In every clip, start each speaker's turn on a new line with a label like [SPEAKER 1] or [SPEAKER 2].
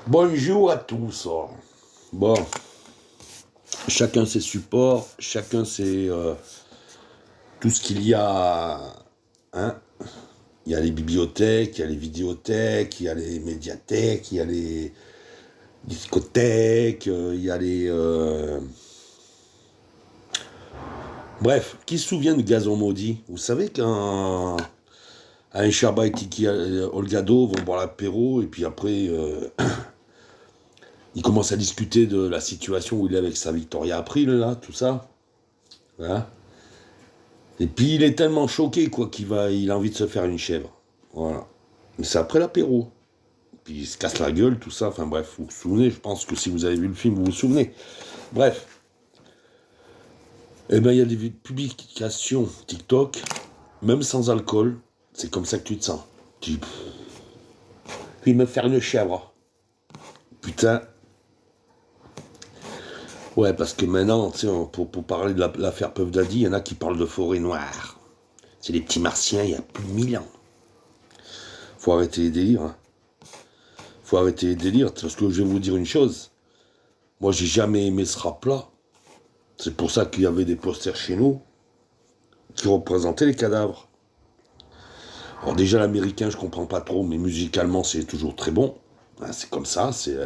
[SPEAKER 1] Bonjour à tous. Bon, chacun ses supports, chacun ses tout ce qu'il y a. Hein. Il y a les bibliothèques, il y a les vidéothèques, il y a les médiathèques, il y a les discothèques, il y a les. Bref, qui se souvient de Gazon Maudit? Vous savez qu'un un Shabba et Tiki Olgado vont boire l'apéro et puis après il commence à discuter de la situation où il est avec sa Victoria April, là, tout ça. Hein. Et puis il est tellement choqué, quoi, il a envie de se faire une chèvre. Voilà. Mais c'est après l'apéro. Puis il se casse la gueule, tout ça. Enfin bref, vous vous souvenez, je pense que si vous avez vu le film, vous vous souvenez. Bref. Eh ben il y a des publications TikTok, même sans alcool, c'est comme ça que tu te sens. Tu. Puis me faire une chèvre. Putain. Ouais, parce que maintenant, tu sais, pour parler de l'affaire Puff Daddy, il y en a qui parlent de forêt noire. C'est les petits martiens il y a plus de 1000 ans. Faut arrêter les délires. Hein. Faut arrêter les délires, parce que je vais vous dire une chose. Moi, j'ai jamais aimé ce rap-là. C'est pour ça qu'il y avait des posters chez nous qui représentaient les cadavres. Alors déjà, l'américain, je comprends pas trop, mais musicalement, c'est toujours très bon. Hein, c'est comme ça, c'est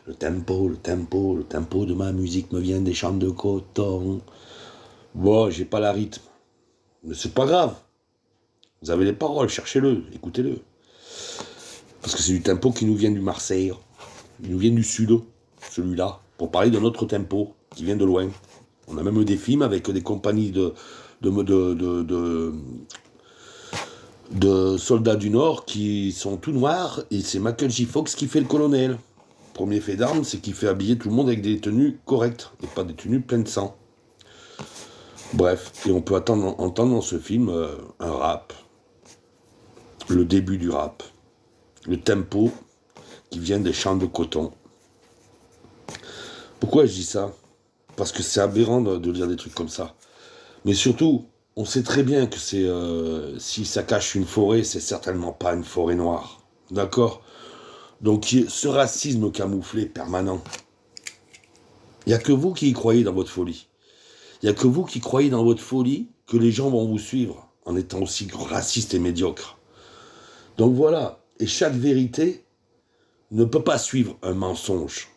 [SPEAKER 1] le tempo de ma musique me vient des champs de coton. Bon, j'ai pas la rythme. Mais c'est pas grave. Vous avez les paroles, cherchez-le, écoutez-le. Parce que c'est du tempo qui nous vient du Marseille. Il nous vient du sud, celui-là. Pour parler de notre tempo, qui vient de loin. On a même des films avec des compagnies de soldats du Nord qui sont tout noirs. Et c'est Michael J. Fox qui fait le colonel. Premier fait d'armes, c'est qu'il fait habiller tout le monde avec des tenues correctes. Et pas des tenues pleines de sang. Bref, et on peut entendre dans ce film un rap. Le début du rap. Le tempo qui vient des champs de coton. Pourquoi je dis ça? Parce que c'est aberrant de lire des trucs comme ça. Mais surtout, on sait très bien que si ça cache une forêt, c'est certainement pas une forêt noire. D'accord? Donc ce racisme camouflé permanent, il n'y a que vous qui y croyez dans votre folie. Il n'y a que vous qui croyez dans votre folie que les gens vont vous suivre en étant aussi racistes et médiocres. Donc voilà, et chaque vérité ne peut pas suivre un mensonge.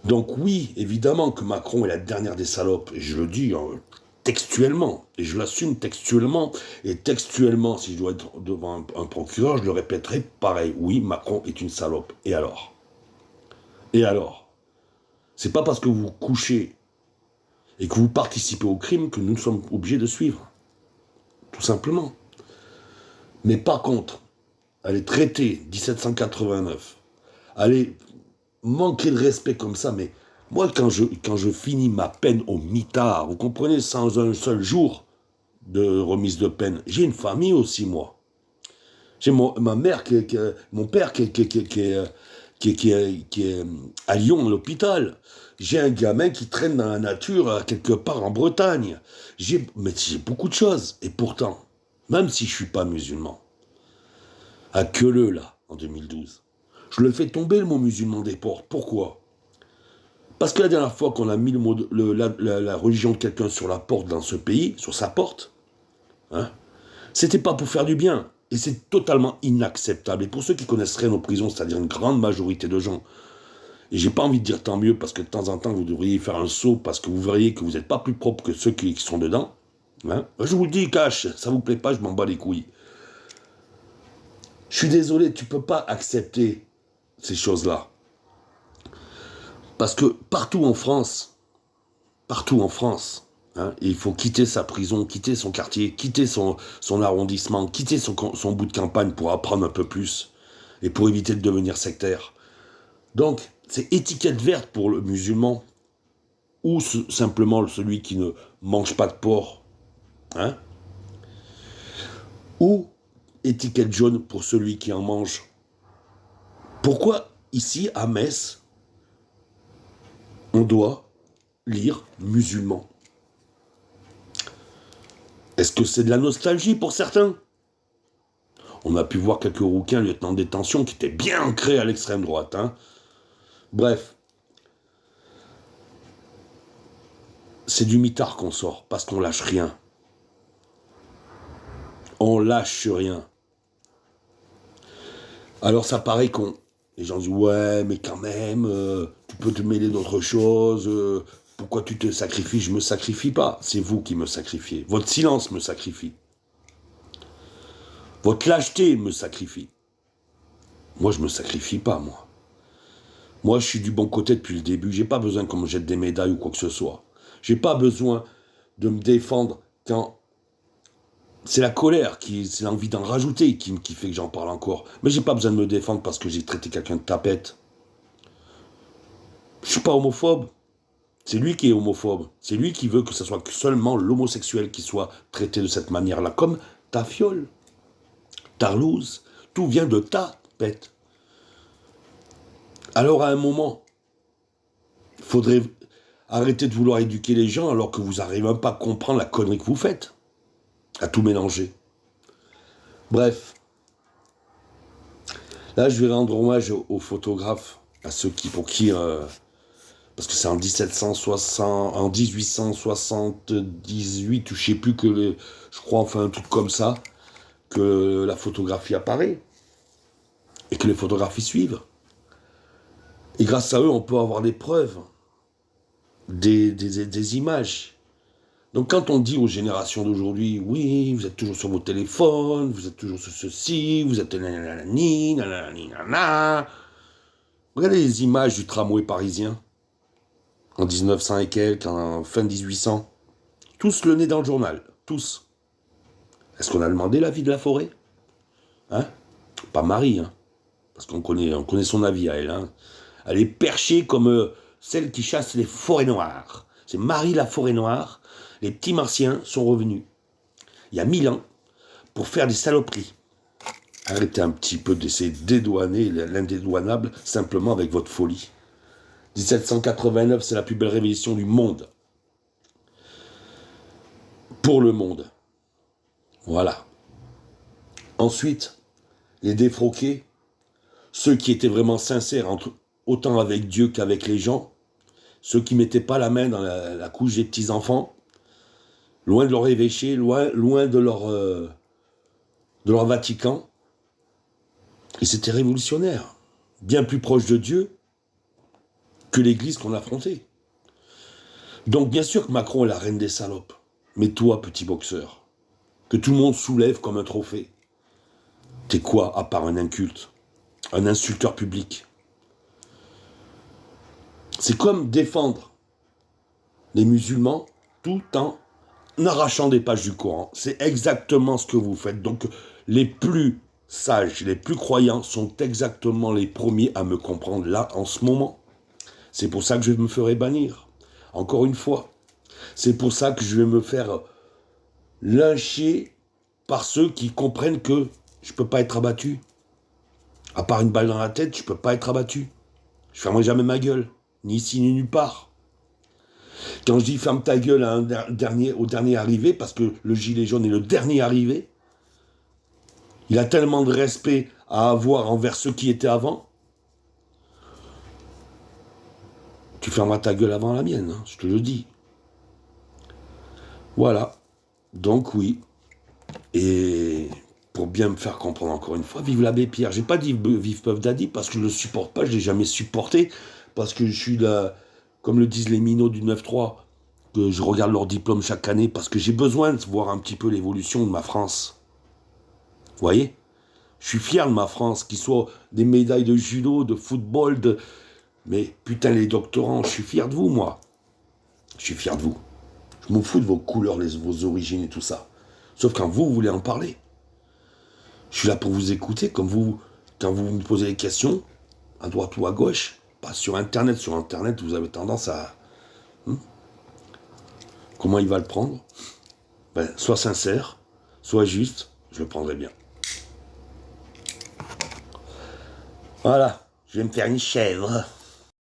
[SPEAKER 1] Donc oui, évidemment que Macron est la dernière des salopes, et je le dis textuellement, et je l'assume textuellement, et textuellement, si je dois être devant un procureur, je le répéterai pareil, oui, Macron est une salope. Et alors? Et alors? C'est pas parce que vous couchez et que vous participez au crime que nous sommes obligés de suivre. Tout simplement. Mais par contre, aller traiter 1789, aller manquer de respect comme ça, mais moi, quand je finis ma peine au mitard, vous comprenez, sans un seul jour de remise de peine, j'ai une famille aussi, moi. J'ai ma mère, mon père qui est à Lyon, à l'hôpital. J'ai un gamin qui traîne dans la nature, quelque part en Bretagne. Mais j'ai beaucoup de choses. Et pourtant, même si je suis pas musulman, à Queuleux, là, en 2012, je le fais tomber, le mot musulman des portes. Pourquoi? Parce que la dernière fois qu'on a mis la religion de quelqu'un sur la porte dans ce pays, sur sa porte, hein, c'était pas pour faire du bien. Et c'est totalement inacceptable. Et pour ceux qui connaisseraient nos prisons, c'est-à-dire une grande majorité de gens, et j'ai pas envie de dire tant mieux, parce que de temps en temps, vous devriez faire un saut, parce que vous verriez que vous n'êtes pas plus propre que ceux qui sont dedans. Hein, je vous le dis, cash, ça vous plaît pas, je m'en bats les couilles. Je suis désolé, tu peux pas accepter ces choses-là. Parce que partout en France, hein, il faut quitter sa prison, quitter son quartier, quitter son arrondissement, quitter son bout de campagne pour apprendre un peu plus et pour éviter de devenir sectaire. Donc, c'est étiquette verte pour le musulman ou simplement celui qui ne mange pas de porc, hein, ou étiquette jaune pour celui qui en mange. Pourquoi ici, à Metz, on doit lire musulman? Est-ce que c'est de la nostalgie pour certains? On a pu voir quelques rouquins lieutenants de détention qui étaient bien ancrés à l'extrême droite. Hein. Bref, c'est du mitard qu'on sort, parce qu'on lâche rien. On lâche rien. Alors ça paraît con. Les gens disent, ouais, mais quand même, tu peux te mêler d'autres choses, pourquoi tu te sacrifies? Je me sacrifie pas, c'est vous qui me sacrifiez. Votre silence me sacrifie. Votre lâcheté me sacrifie. Moi, je me sacrifie pas, moi. Moi, je suis du bon côté depuis le début. J'ai pas besoin qu'on me jette des médailles ou quoi que ce soit. J'ai pas besoin de me défendre quand c'est la colère, c'est l'envie d'en rajouter qui fait que j'en parle encore. Mais j'ai pas besoin de me défendre parce que j'ai traité quelqu'un de tapette. Je suis pas homophobe. C'est lui qui est homophobe. C'est lui qui veut que ce soit seulement l'homosexuel qui soit traité de cette manière-là. Comme ta fiole, tarlouse. Tout vient de ta pète. Alors à un moment, il faudrait arrêter de vouloir éduquer les gens alors que vous n'arrivez même pas à comprendre la connerie que vous faites. À tout mélanger. Bref. Là, je vais rendre hommage aux photographes, à ceux pour qui... parce que c'est en 1760, en 1878, ou je sais plus je crois, enfin un truc comme ça, que la photographie apparaît. Et que les photographies suivent. Et grâce à eux, on peut avoir des preuves, des images. Donc quand on dit aux générations d'aujourd'hui, oui, vous êtes toujours sur vos téléphones, vous êtes toujours sur ceci, vous êtes nanani, nanani, nanana. Regardez les images du tramway parisien, en 1900 et quelques, en fin 1800. Tous le nez dans le journal, tous. Est-ce qu'on a demandé l'avis de la forêt? Hein? Pas Marie, hein. Parce qu'on connaît son avis à elle, hein. Elle est perchée comme celle qui chasse les forêts noires. C'est Marie la forêt noire. Les petits martiens sont revenus, il y a 1000 ans, pour faire des saloperies. Arrêtez un petit peu d'essayer de dédouaner l'indédouanable simplement avec votre folie. 1789, c'est la plus belle révolution du monde. Pour le monde. Voilà. Ensuite, les défroqués, ceux qui étaient vraiment sincères, autant avec Dieu qu'avec les gens, ceux qui ne mettaient pas la main dans la couche des petits-enfants, loin de leur évêché, loin de leur Vatican. Et c'était révolutionnaire. Bien plus proche de Dieu que l'Église qu'on affrontait. Donc bien sûr que Macron est la reine des salopes. Mais toi, petit boxeur, que tout le monde soulève comme un trophée, t'es quoi à part un inculte, un insulteur public? C'est comme défendre les musulmans tout en arrachant des pages du Coran. C'est exactement ce que vous faites. Donc les plus sages, les plus croyants sont exactement les premiers à me comprendre là en ce moment. C'est pour ça que je me ferai bannir. Encore une fois. C'est pour ça que je vais me faire lyncher par ceux qui comprennent que je ne peux pas être abattu. À part une balle dans la tête, je ne peux pas être abattu. Je ne fermerai jamais ma gueule. Ni ici, ni nulle part. Quand je dis ferme ta gueule au dernier arrivé, parce que le gilet jaune est le dernier arrivé, il a tellement de respect à avoir envers ceux qui étaient avant. Tu fermeras ta gueule avant la mienne, hein, je te le dis. Voilà. Donc oui. Et pour bien me faire comprendre encore une fois, vive l'abbé Pierre. J'ai pas dit vive Puff Daddy parce que je le supporte pas, je l'ai jamais supporté, parce que je suis là, comme le disent les minots du 9-3, que je regarde leur diplôme chaque année, parce que j'ai besoin de voir un petit peu l'évolution de ma France. Vous voyez? Je suis fier de ma France, qu'il soit des médailles de judo, de football, mais putain les doctorants, je suis fier de vous, moi. Je suis fier de vous. Je m'en fous de vos couleurs, vos origines et tout ça. Sauf quand vous voulez en parler. Je suis là pour vous écouter, comme vous, quand vous me posez des questions, à droite ou à gauche, pas sur Internet. Sur Internet, vous avez tendance à... Comment il va le prendre? Soit sincère, soit juste, je le prendrai bien. Voilà, je vais me faire une chèvre.